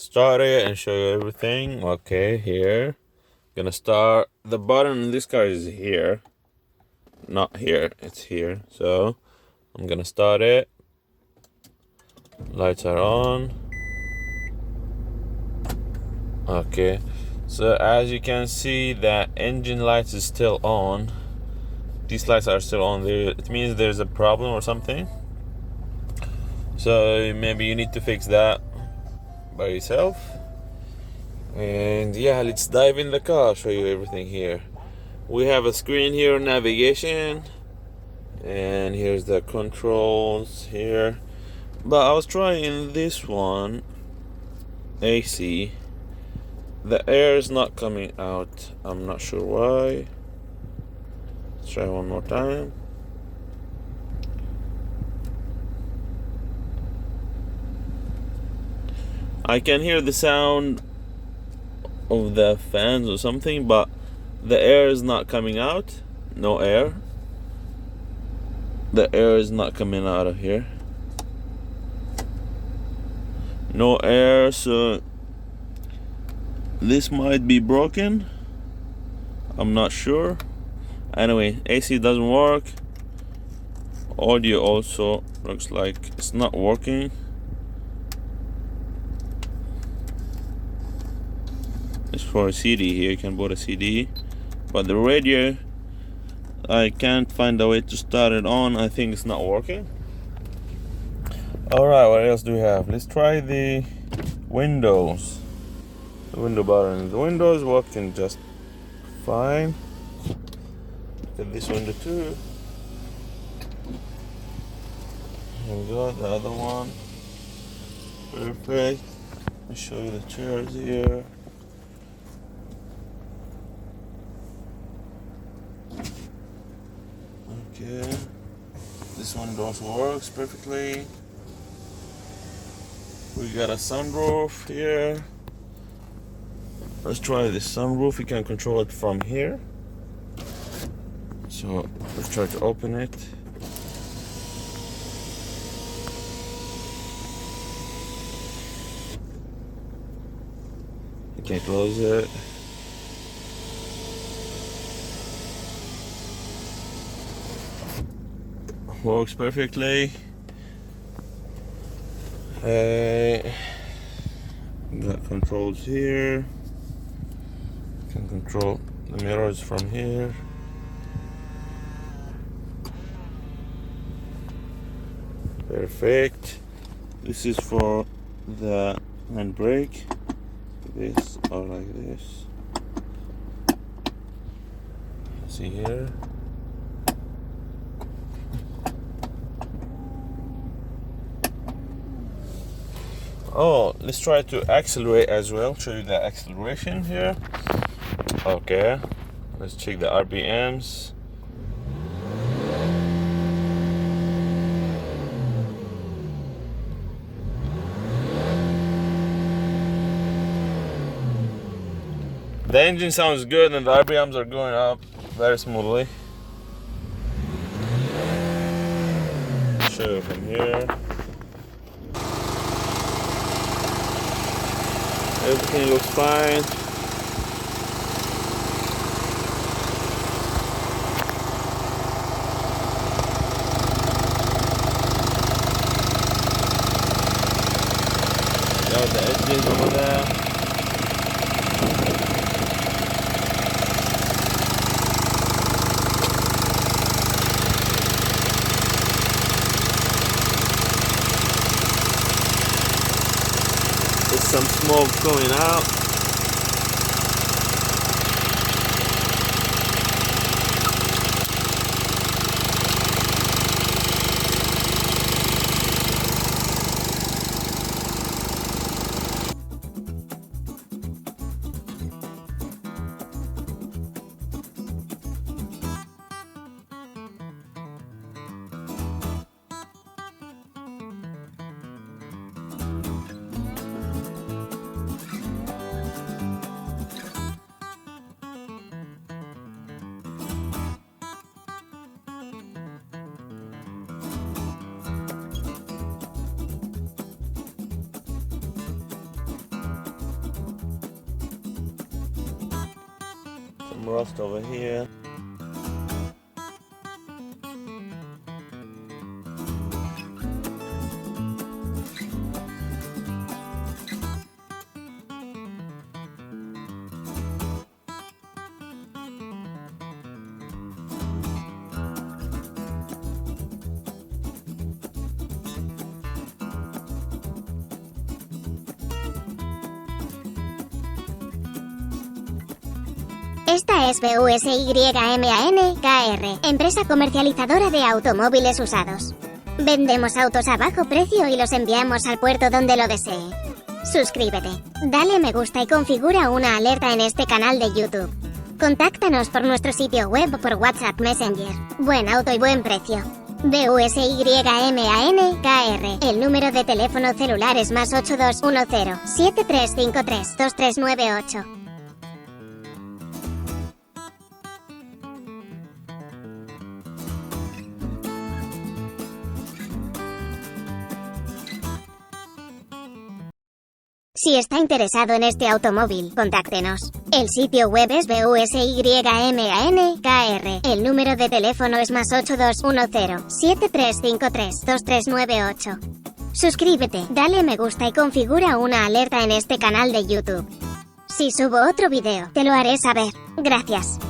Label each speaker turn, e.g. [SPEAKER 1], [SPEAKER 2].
[SPEAKER 1] start it and show you everything. Okay, here. Gonna start. The button in this car is here. Not here, it's here. So I'm gonna start it. Lights are on. Okay, so as you can see, that engine lights is still on. These lights are still on there. It means there's a problem or something. So maybe you need to fix that by yourself. And yeah, let's dive in the car, show you everything here. We have a screen here, navigation, and here's the controls here. But I was trying this one, AC. The air is not coming out. I'm not sure why. Let's try one more time. I can hear the sound of the fans or something, but the air is not coming out. No air. The air is not coming out of here. No air, so this might be broken. I'm not sure. Anyway, AC doesn't work. Audio also looks like it's not working. It's for a CD here, you can put a CD. But the radio, I can't find a way to start it on. I think it's not working. Alright, what else do we have? Let's try the windows. The window button. The window is working just fine. Look at this window too. Here we go, the other one. Perfect. Let me show you the chairs here. Okay. This window also works perfectly. We got a sunroof here. Let's try this sunroof. You can control it from here. So let's try to open it. You can close it. Works perfectly. Got controls here. You can control the mirrors from here. Perfect. This is for the handbrake. This or like this. See here. Oh, let's try to accelerate as well. Show you the acceleration here. Okay, let's check the RPMs. The engine sounds good and the RPMs are going up very smoothly. Show you from here. Everything looks fine. Got the edges over there. There's some smoke going out. some rust over here.
[SPEAKER 2] Esta es BUSYMAN.KR, empresa comercializadora de automóviles usados. Vendemos autos a bajo precio y los enviamos al puerto donde lo desee. Suscríbete, dale me gusta y configura una alerta en este canal de YouTube. Contáctanos por nuestro sitio web o por WhatsApp Messenger. Buen auto y buen precio. BUSYMAN.KR. El número de teléfono celular es +8210 7353 2398. Si está interesado en este automóvil, contáctenos. El sitio web es BUSYMAN.KR. El número de teléfono es +8210 7353 2398. Suscríbete, dale me gusta y configura una alerta en este canal de YouTube. Si subo otro video, te lo haré saber. Gracias.